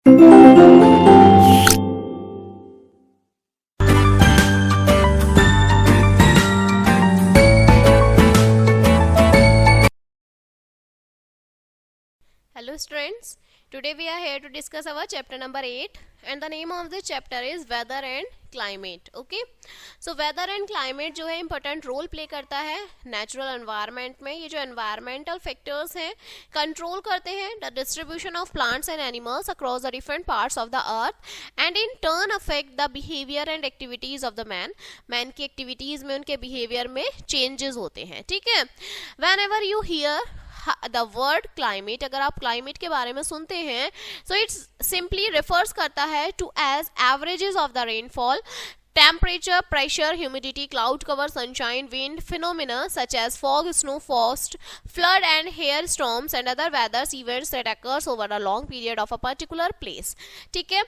Hello students, today we are here to discuss our chapter number 8 and the name of the chapter is weather and climate. Okay, so weather and climate जो है important role play करता है natural environment में. ये जो environmental factors हैं control करते हैं the distribution of plants and animals across the different parts of the earth and in turn affect the behavior and activities of the man. Man की activities में उनके behavior में changes होते हैं. ठीक है, whenever you hear the word climate, अगर आप क्लाइमेट के बारे में सुनते हैं सो इट्स सिंपली रेफर्स करता है to as averages of the rainfall, temperature, pressure, humidity, cloud cover, sunshine, wind, phenomena such as fog, snow, frost, flood and hail storms and other weather events that occurs over a long period of a particular place. ठीक है,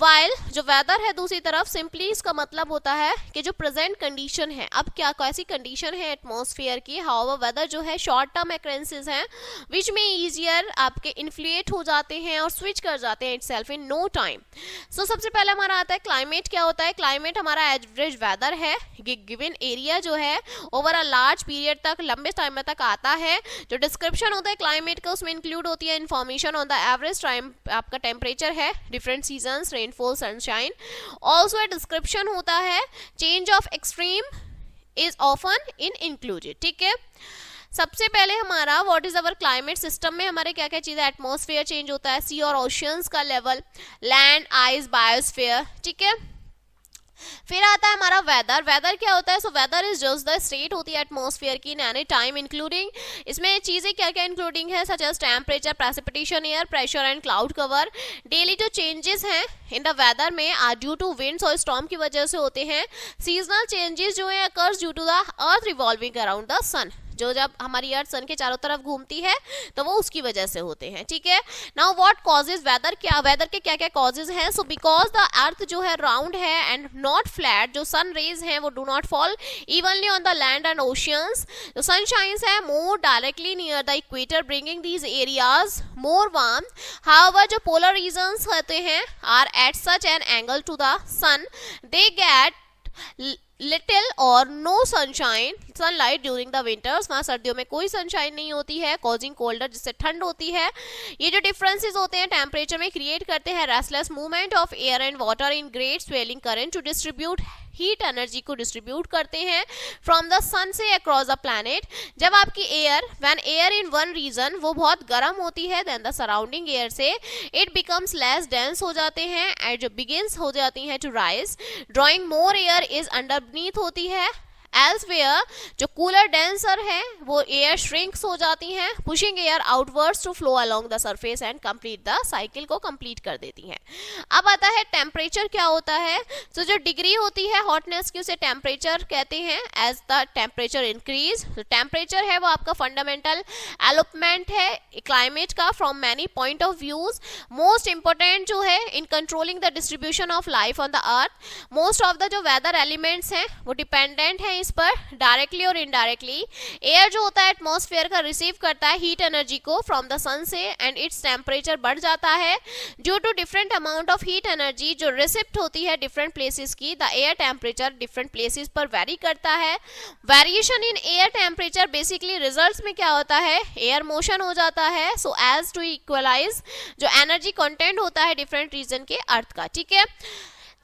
while जो weather है दूसरी तरफ simply इसका मतलब होता है कि जो प्रेजेंट कंडीशन है, अब क्या कैसी कंडीशन है एटमॉस्फेयर की. हाउ वेदर जो है शॉर्ट टर्म एक्रेंसेस हैं विच में इजियर आपके इन्फ्लुएट हो जाते हैं और स्विच कर जाते हैं इटसेल्फ इन नो टाइम. सो सबसे पहले हमारा आता है क्लाइमेट. क्या होता है क्लाइमेट? हमारा एवरेज वेदर है, गिवन एरिया जो है ओवर अ लार्ज पीरियड तक लंबे टाइम तक आता है. जो डिस्क्रिप्शन होता है क्लाइमेट का उसमें इंक्लूड होती है information on the average time, आपका टेम्परेचर है, different seasons, rainfall, sunshine. Also a description होता है change of extreme is often in included. ठीक है, सबसे पहले हमारा what is our climate system में हमारे क्या क्या चीजें, एटमॉस्फेयर चेंज होता है, सी और ओशियंस का लेवल, लैंड, आइस, बायोस्फीयर. ठीक है, फिर आता है हमारा वेदर. वेदर क्या होता है? So whether is just the state होती है एटमॉस्फेयर की इन एनी टाइम इंक्लूडिंग, इसमें चीजें क्या क्या इंक्लूडिंग है such as temperature, precipitation, air pressure and cloud cover. Daily जो चेंजेस हैं इन द वेदर में आर ड्यू टू विंड्स और स्टॉर्म की वजह से होते हैं. सीजनल चेंजेस जो है occurs due to the earth revolving around the sun, जो जब हमारी अर्थ सन के चारों तरफ घूमती है तो वो उसकी वजह से होते हैं. ठीक है, नाउ व्हाट कॉजेज वेदर, क्या वेदर के क्या क्या कॉजेज हैं? सो बिकॉज द अर्थ जो है राउंड है एंड नॉट फ्लैट, जो सन रेज हैं वो do not fall evenly on the land and oceans. जो सनशाइंस है more directly near the equator bringing these areas more warm. However जो पोलर रीजन्स होते हैं are at such an angle to the sun, they get little और no sunshine sunlight during the winters. वहाँ सर्दियों में कोई sunshine नहीं होती है, कॉजिंग कोल्डर, जिससे ठंड होती है. ये जो डिफरेंसेस होते हैं टेम्परेचर में क्रिएट करते हैं restless movement of air and water in great swelling current to distribute heat energy को डिस्ट्रीब्यूट करते हैं फ्रॉम द सन से अक्रॉस द प्लैनेट. जब आपकी air when air in one region वो बहुत गर्म होती है देन द सराउंडिंग एयर से इट बिकम्स लेस डेंस हो जाते हैं एंड जो बिगिंस हो जाती हैं to rise, drawing more air is underneath होती है. एल्सवेयर जो कूलर डेंसर है वो एयर श्रिंक्स हो जाती हैं, pushing air outwards to flow along the surface and complete the cycle को कंप्लीट कर देती हैं. अब आता है टेम्परेचर क्या होता है. तो जो डिग्री होती है हॉटनेस की उसे टेम्परेचर कहते हैं. एज द टेम्परेचर इंक्रीज, तो टेम्परेचर है वो आपका फंडामेंटल एलोपमेंट है क्लाइमेट का from many point of views. Most important जो है in controlling the distribution of life on the earth. Most of the जो वेदर एलिमेंट्स हैं वो डिपेंडेंट है इस पर डायरेक्टली और इनडायरेक्टली. एयर जो होता है एटमॉस्फेयर का रिसीव करता है हीट एनर्जी को फ्रॉम द सन से एंड इट्स टेम्परेचर बढ़ जाता है due to different amount of heat energy जो रिसिप्ट होती है डिफरेंट प्लेसेस की. The air temperature different places पर वेरी करता है. Variation in air temperature basically results में क्या होता है, एयर मोशन हो जाता है सो एज टू इक्वलाइज जो एनर्जी कंटेंट होता है डिफरेंट रीजन के अर्थ का. ठीक है,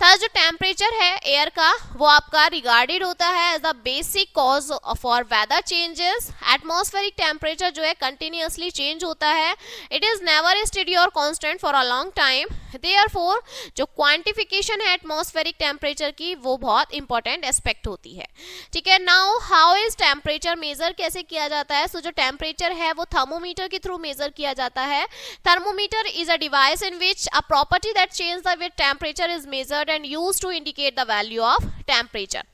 था जो टेम्परेचर है एयर का वो आपका रिगार्डेड होता है as the basic cause for weather changes. Atmospheric temperature जो है कंटिन्यूअसली चेंज होता है, इट इज नेवर स्टेडी और constant for a long time. Therefore जो क्वांटिफिकेशन है एटमॉस्फेरिक टेम्परेचर की वो बहुत इंपॉर्टेंट एस्पेक्ट होती है. ठीक है, now how is temperature measure कैसे किया जाता है. सो जो टेम्परेचर है वो थर्मोमीटर के थ्रू मेजर किया जाता है. Thermometer is a device in which a property that change the with temperature is measured and used to indicate the value of temperature.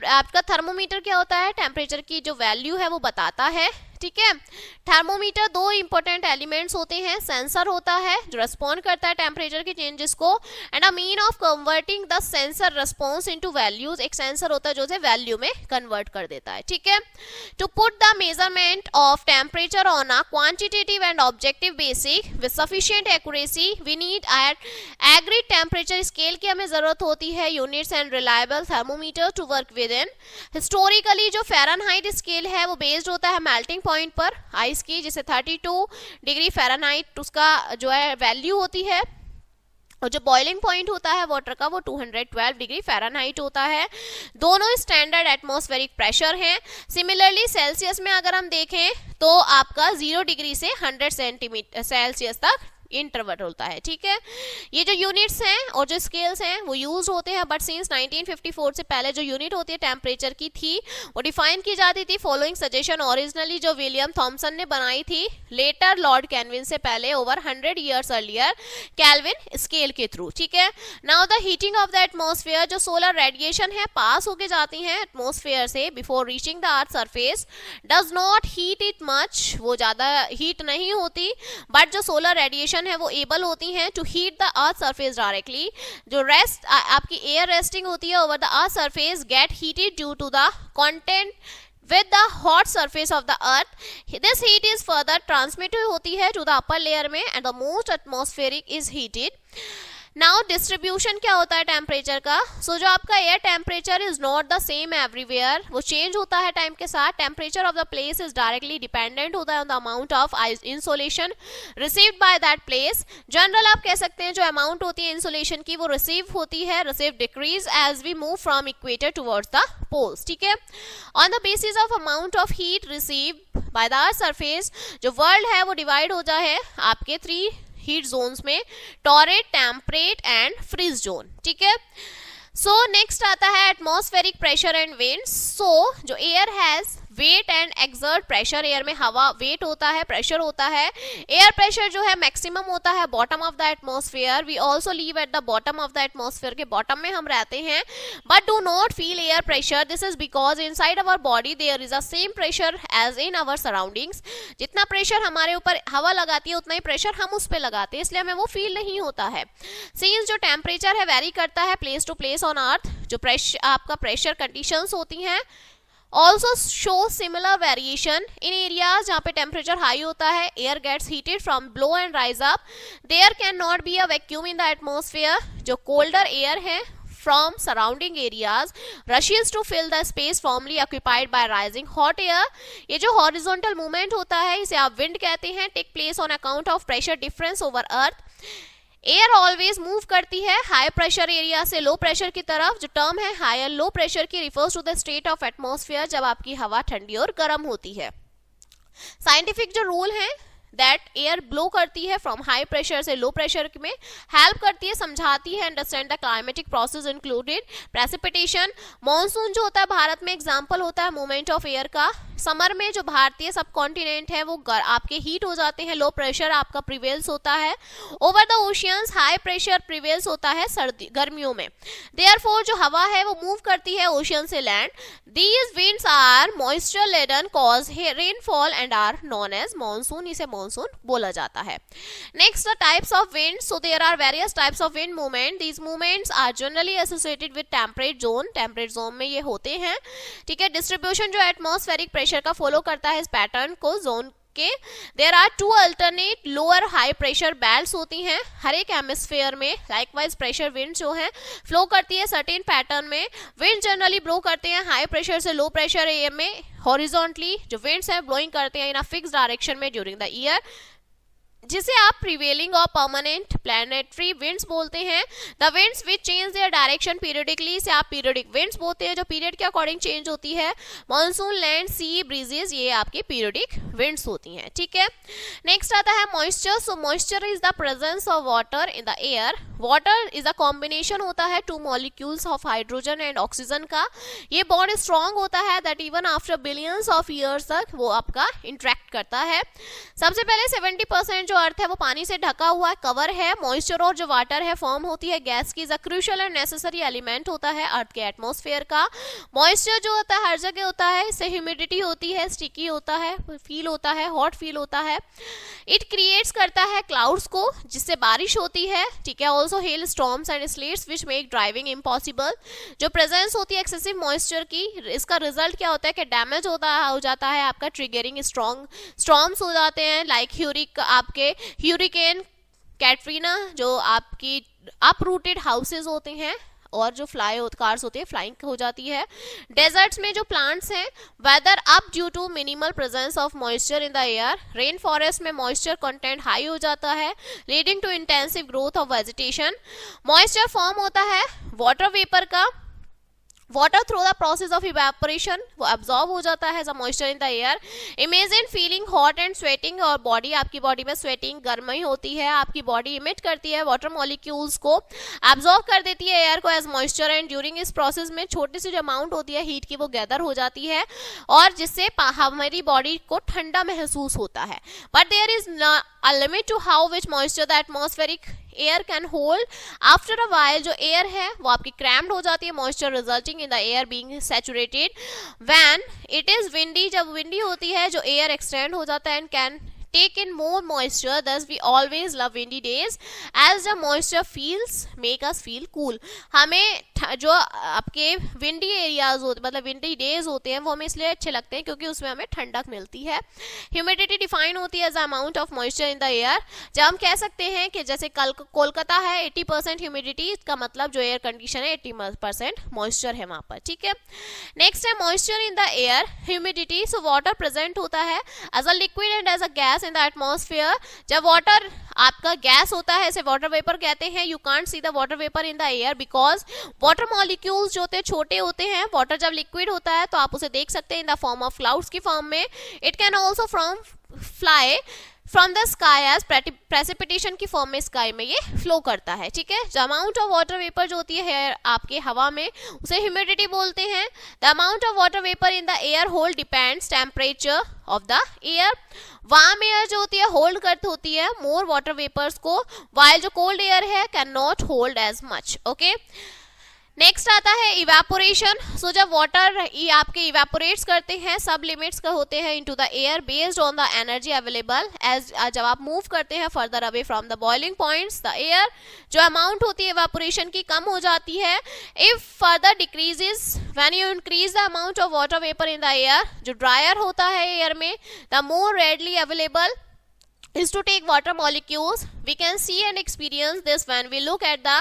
आपका थर्मोमीटर क्या होता है, टेम्परेचर की जो वैल्यू है वो बताता है, ठीक है। थर्मोमीटर दो इंपॉर्टेंट एलिमेंट्स होते हैं, सेंसर होता है जो रिस्पॉन्ड करता है टेम्परेचर के चेंजेस को, and a mean of converting the sensor response into values, एक सेंसर होता है जो वैल्यू में कन्वर्ट कर देता है, ठीक है। To put the measurement of temperature on a quantitative and objective basic with sufficient accuracy we need agreed temperature scale की हमें जरूरत होती है, units and reliable thermometer to work with in. Historically जो फ़ारेनहाइट स्केल है वो based होता है मेल्टिंग पॉइंट पर आइस की, जैसे 32 डिग्री फ़ारेनहाइट उसका जो है वैल्यू होती है, और जो बॉइलिंग पॉइंट होता है वाटर का वो 212 डिग्री फ़ारेनहाइट होता है। दोनों स्टैंडर्ड एटमॉस्फेरिक प्रेशर हैं। सिमिलरली सेल्सियस में अगर हम देखें तो आपका 0 डिग्री से 100 सेंटीमीटर सेल्सियस तक इंटरवल होता है, ठीक है। ये जो यूनिट्स हैं और जो स्केल्स हैं वो यूज होते हैं, बट सिंस 1954 से पहले जो यूनिट होती है टेम्परेचर की थी वो डिफाइन की जाती थी फॉलोइंग सजेशन, ओरिजिनली जो विलियम थॉमसन ने बनाई थी, लेटर लॉर्ड कैल्विन से पहले over 100 years earlier Kelvin scale के थ्रू, ठीक है। Now the heating of the atmosphere, जो सोलर रेडिएशन है पास होके जाती हैं एटमॉस्फेयर से before reaching the earth surface, does not heat it much, वो ज्यादा हीट नहीं होती, बट जो सोलर रेडिएशन है वो एबल होती हैं to heat the earth surface directly. जो रेस्ट आपकी एयर रेस्टिंग होती है over the earth surface get heated due to the content with the hot surface of the earth. This heat is further transmitted होती है to the upper layer में, and the most atmospheric is heated. Now distribution क्या होता है temperature का, सो जो आपका air temperature is not the same everywhere, वो चेंज होता है टाइम के साथ। Temperature of the place is directly dependent होता है on the amount of insolation received by that place. General आप कह सकते हैं जो अमाउंट होती है इंसोलेशन की वो रिसीव होती है, receive decrease as we move from equator towards the poles, ठीक है। On the basis of amount of heat receive by the earth surface, जो वर्ल्ड है वो डिवाइड हो जाए आपके 3 हीट जोन्स में, torrid, temperate and freeze zone, ठीक है। सो नेक्स्ट आता है atmospheric pressure and winds. So जो air has weight and exert pressure, air में हवा वेट होता है, प्रेशर होता है। एयर प्रेशर जो है मैक्सिमम होता है bottom of the atmosphere, we also live at the bottom of the atmosphere, के बॉटम में हम रहते हैं, but do not feel air pressure. This is because inside our body there is a same pressure as in our surroundings. जितना pressure हमारे ऊपर हवा लगाती है उतना ही प्रेशर हम उस पर लगाते हैं, इसलिए हमें वो फील नहीं होता है। सिंस जो टेम्परेचर है वेरी करता है place to place on earth, जो प्रेशर आपका प्रेशर कंडीशंस होती हैं also show similar variation in areas जहाँ पे temperature high होता है, air gets heated from below and rise up. There cannot be a vacuum in the atmosphere. जो colder air है from surrounding areas rushes to fill the space formerly occupied by rising hot air. ये जो horizontal movement होता है इसे आप wind कहते हैं, take place on account of pressure difference over earth. Air always move करती है हाई प्रेशर एरिया से लो प्रेशर की तरफ। जो टर्म है हायर लो प्रेशर की refers to the state of atmosphere, जब आपकी हवा ठंडी और गर्म होती है। साइंटिफिक जो रूल है दैट एयर ब्लो करती है फ्रॉम हाई प्रेशर से लो प्रेशर में, हेल्प करती है, समझाती है understand the climatic process included precipitation. Monsoon जो होता है भारत में एग्जांपल होता है मूवमेंट ऑफ एयर का। समर में जो भारतीय सब कॉन्टिनेंट है वो आपके हीट हो जाते हैं, लो प्रेशर आपका प्रिवेल्स होता है। Over the oceans high pressure prevails होता है सर्दी गर्मियों में। देयरफॉर जो हवा है वो मूव करती है ओशियन से land. These winds are moisture laden cause rainfall and are known as monsoon, इसे मॉनसून बोला जाता है। Next the types of wind. So there are various types of wind movement. These movements are generally associated with temperate zone, temperate zone में ये होते हैं, ठीक है। डिस्ट्रीब्यूशन जो एटमॉस्फेरिक प्रेशर का फॉलो करता है इस पैटर्न को जोन के। There are 2 alternate lower high pressure belts होती हैं हर एक हेमिस्फीयर में। लाइकवाइज प्रेशर विंड जो है फ्लो करती है सर्टेन पैटर्न में। विंड जनरली ब्लो करते हैं हाई प्रेशर से लो प्रेशर एयर में हॉरिजॉन्टली। जो विंड्स है ब्लोइंग करते हैं इन अ फिक्स डायरेक्शन में ड्यूरिंग द ईयर, जिसे आप प्रिवेलिंग और परमानेंट प्लैनेटरी विंड्स बोलते हैं। The winds which change their direction periodically, से आप पीरियडिक विंड्स बोलते हैं जो पीरियड के अकॉर्डिंग चेंज होती है। मॉनसून, लैंड, सी ब्रीजेस, ये आपकी पीरियडिक विंड्स होती हैं, ठीक है। नेक्स्ट आता है moisture. So moisture is the presence of water in the air water is a combination होता है two molecules of hydrogen and oxygen का। ये बॉन्ड स्ट्रॉन्ग होता है that even after billions of years तक वो आपका इंटरेक्ट करता है। सबसे पहले 70% जो अर्थ है वो पानी से ढका हुआ कवर है। मॉइस्चर और जो वाटर है फॉर्म होती है गैस की, is a crucial and necessary element होता है अर्थ के एटमॉस्फेयर का। मॉइस्चर जो होता है हर जगह होता है, इससे ह्यूमिडिटी होती है, स्टिकी होता है, फील होता है, हॉट फील होता है। इट क्रिएट्स करता है क्लाउड्स को जिससे बारिश होती है, ठीक है। Also hello storms and slates which make driving impossible. जो प्रेजेंस होती है एक्सेसिव मॉइस्चर की, इसका रिजल्ट क्या होता है कि डैमेज हो जाता है आपका, ट्रिगरिंग स्टॉर्म्स हो जाते हैं लाइक आपके ह्यूरिकेन कैटरीना, जो आपकी अपरूटेड हाउसेज होते हैं और जो कार्स होती है फ्लाइंग हो जाती है। डेजर्ट्स में जो प्लांट्स हैं weather up due to minimal presence of moisture in the air. Rain forest में मॉइस्चर कंटेंट हाई हो जाता है leading to intensive growth of vegetation. Moisture form होता है वाटर वेपर का। Water through the process of evaporation वो absorb हो जाता है as a moisture in the air. Imagine feeling hot and sweating, और आपकी बॉडी में स्वेटिंग गर्मी होती है, आपकी बॉडी इमिट करती है वाटर मॉलिक्यूल्स को, एब्जॉर्ब कर देती है एयर को एज मॉइस्चर, एंड ड्यूरिंग इस प्रोसेस में छोटी सी जो अमाउंट होती है हीट की वो गैदर हो जाती है और जिससे हमारी बॉडी को ठंडा महसूस होता है। But there is a limit to how which moisture the atmospheric air can hold. After a while जो एयर है वो आपकी क्रैम्ड हो जाती है, moisture resulting in the air being saturated. When it is windy, जब विंडी होती है जो एयर एक्सटेंड हो जाता है and can take in more moisture, thus we always love windy days as the moisture make us feel cool। हमें जो आपके विंडी एरियाज होते मतलब विंडी डेज होते हैं वो हमें इसलिए अच्छे लगते हैं क्योंकि उसमें हमें ठंडक मिलती है। ह्यूमिडिटी डिफाइन होती है as amount of moisture in the air. जब हम कह सकते हैं कि जैसे कल कोलकाता है 80% ह्यूमिडिटी, इसका मतलब जो एयर कंडीशन है 80% मॉइस्चर है वहां पर, ठीक है। नेक्स्ट है moisture in the air, humidity. So water present होता है as a liquid and as a gas in the atmosphere. जब वाटर आपका गैस होता है इसे वाटर वेपर कहते हैं। You can't see the water vapour in the air because water molecules जो होते हैं छोटे होते हैं। वाटर जब लिक्विड होता है तो आप उसे देख सकते हैं in the form of clouds की फॉर्म में। It can also fly from the sky as precipitation की फॉर्म में स्काई में ये फ्लो करता है, ठीक है। The amount of water vapour जो होती है आपके हवा में उसे ह्यूमिडिटी बोलते हैं। The amount of water vapour in the air hold depends temperature of the air. Warm air जो होती है होल्ड करती होती है मोर वाटर वेपर्स को, वाइल जो कोल्ड एयर है can not hold as much, okay. Next आता है इवेपोरेशन। सो जब वाटर आपके इवेपोरेट्स करते हैं सब लिमिट्स का होते हैं into the air based on the energy available as जब आप मूव करते हैं further away from the boiling points the air जो अमाउंट होती है इवेपोरेशन की कम हो जाती है। If further decreases when you increase the amount of water vapour in the air, जो ड्रायर होता है एयर में the more readily available is to take water molecules। We can see and experience this when we look at the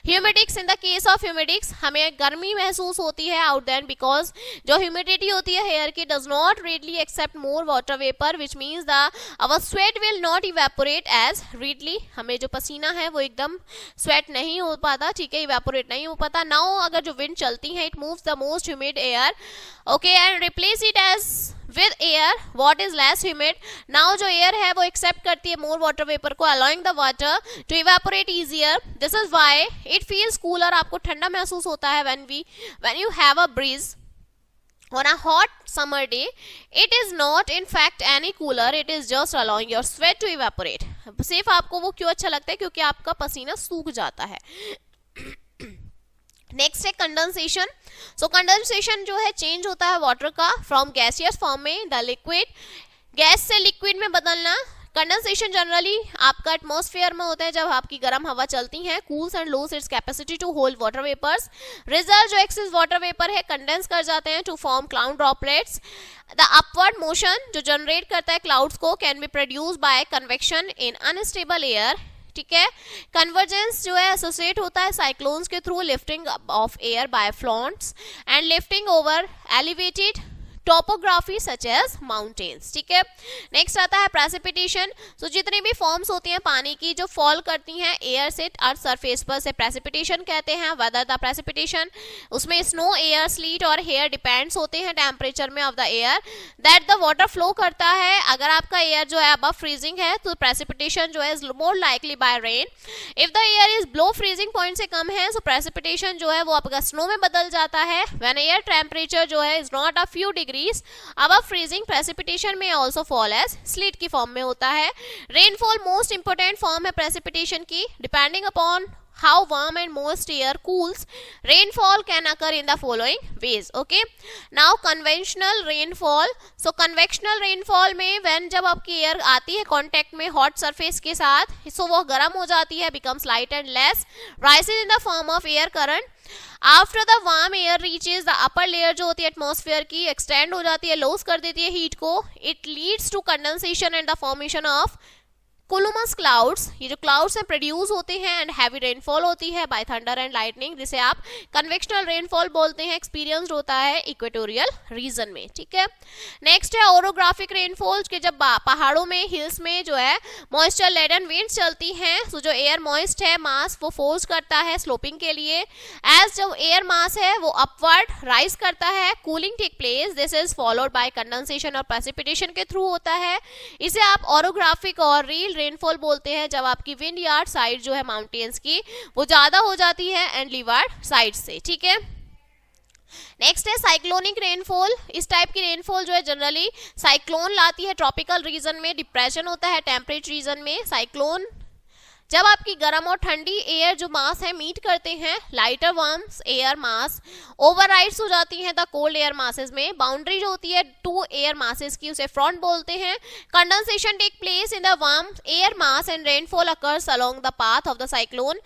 humidics। in the case of humidics हमें गर्मी महसूस होती है out then because जो humidity होती है hair की does not readily accept more water vapor which means the our sweat will not evaporate as readily। हमें जो पसीना है वो एकदम sweat नहीं हो पाता, ठीक है, evaporate नहीं हो पाता। now अगर जो wind चलती है it moves the most humid air, okay, and replace it as with air what is less humid। now जो air है वो accept करती है more water vapor को allowing the water to evaporate easier। this is why it feels cooler। आपको ठंडा महसूस होता है when you have a breeze on a hot summer day। it is not in fact any cooler, it is just allowing your sweat to evaporate। सिर्फ आपको वो क्यों अच्छा लगता है क्योंकि आपका पसीना सूख जाता है। नेक्स्ट है कंडेंसेशन। सो कंडेंसेशन जो है चेंज होता है वाटर का फ्रॉम गैसियस फॉर्म में द लिक्विड, गैस से लिक्विड में बदलना। कंडेंसेशन जनरली आपका एटमॉस्फेयर में होता है जब आपकी गर्म हवा चलती है, cools and lose its capacity to hold water vapours. Result जो एक्सेस वाटर वेपर है कंडेंस कर जाते हैं to form cloud droplets. The upward motion जो जनरेट करता है क्लाउड्स को can be produce by convection in unstable air, ठीक है। कन्वर्जेंस जो है एसोसिएट होता है साइक्लोन्स के through lifting of air by fronts and lifting over elevated topography such as mountains, ठीक है। नेक्स्ट आता है प्रेसिपिटेशन। सो जितनी भी फॉर्म्स होती हैं पानी की जो फॉल करती हैं एयर से अर्थ सरफेस पर, से प्रेसिपिटेशन कहते हैं। वेदर द प्रेसिपिटेशन, उसमें स्नो, एयर, स्लीट और हेयर डिपेंड्स होते हैं टेम्परेचर में of the air that the water flow करता है। अगर आपका एयर जो है अबव फ्रीजिंग है तो प्रेसिपिटेशन जो है more likely by rain. If the air is below freezing point से कम है, सो प्रेसिपिटेशन जो है वो आपका स्नो में बदल जाता है। व्हेन एयर टेम्परेचर जो है is not a few degrees above freezing, precipitation में ऑल्सो फॉल एज स्लीट की फॉर्म में होता है। रेनफॉल मोस्ट इंपोर्टेंट फॉर्म है प्रेसिपिटेशन की। Depending upon how warm and moist air cools, rainfall can occur in the following ways. Okay, now conventional rainfall. So convectional rainfall में when जब आपकी air आती है कांटेक्ट में हॉट सरफेस के साथ, so वो गर्म हो जाती है, becomes light and less, rises in the form of air current. After the warm air reaches the upper layer जो होती है एटमॉस्फेयर की, एक्सटेंड हो जाती है, लॉस कर देती है हीट को। It leads to condensation and the formation of cumulus clouds. ये जो क्लाउड्स हैं प्रोड्यूस होते हैं एंड हैवी रेनफॉल होती है बाय थंडर एंड लाइटनिंग, जिसे आप कन्वेक्शनल रेनफॉल बोलते हैं। एक्सपीरियंस्ड होता है इक्वेटोरियल रीजन में, ठीक है। नेक्स्ट है ओरोग्राफिक रेनफॉल के जब पहाड़ों में, हिल्स में जो है मॉइस्चर लेडन विंड्स चलती हैं, तो जो एयर मॉइस्ट है मास वो फोर्स करता है स्लोपिंग के लिए। एज जो एयर मास है वो अपवर्ड राइज करता है, cooling take place, this is followed by condensation और प्रेसिपिटेशन के थ्रू होता है। इसे आप ओरोग्राफिक और रील रेनफॉल बोलते हैं जब आपकी विंड यार्ड साइड जो है माउंटेन्स की वो ज्यादा हो जाती है एंड लीवार्ड साइड से, ठीक है। नेक्स्ट है साइक्लोनिक रेनफॉल। इस टाइप की रेनफॉल जो है जनरली साइक्लोन लाती है ट्रॉपिकल रीजन में, डिप्रेशन होता है टेम्परेट रीजन में। साइक्लोन जब आपकी गर्म और ठंडी एयर जो मास है मीट करते हैं, lighter warms air mass overrides हो जाती हैं द कोल्ड एयर मासेस में। बाउंड्री जो होती है टू एयर मासेस की उसे फ्रंट बोलते हैं। Condensation take place in the warm air mass and rainfall occurs along the path of the cyclone.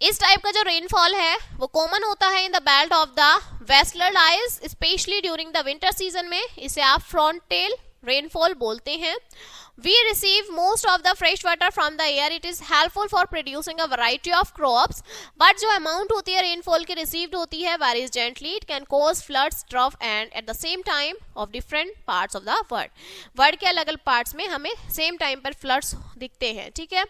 इस टाइप का जो रेनफॉल है वो कॉमन होता है in the belt of the western ice, specially during the winter season में। इसे आप फ्रंटेल रेनफॉल बोलते हैं। We receive most of the fresh water from the air. It is helpful for producing a variety of crops. But जो amount होती है rainfall की received होती है varies gently. It can cause floods, drought and at the same time of different parts of the world. World के अलग अलग parts में हमें सेम टाइम पर फ्लड्स दिखते हैं, ठीक है।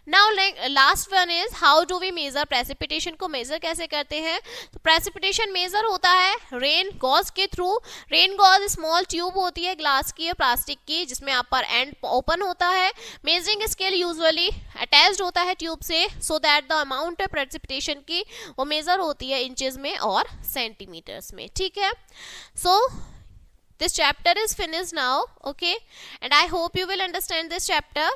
Now last one is how do we measure precipitation को मेजर कैसे करते हैं। तो प्रेसिपिटेशन मेजर होता है रेन गॉज के through. Rain gauge small tube होती है ग्लास की या प्लास्टिक की जिसमें अपर एंड ओपन होता है। मेजरिंग स्केल यूजुअली अटैच्ड होता है ट्यूब से, so that the amount of precipitation की वो मेजर होती है इंचेस में और सेंटीमीटर्स में, ठीक है। सो this chapter is finished now, okay, and I hope you will understand this chapter.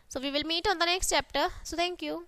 So we will meet on the next chapter. So thank you.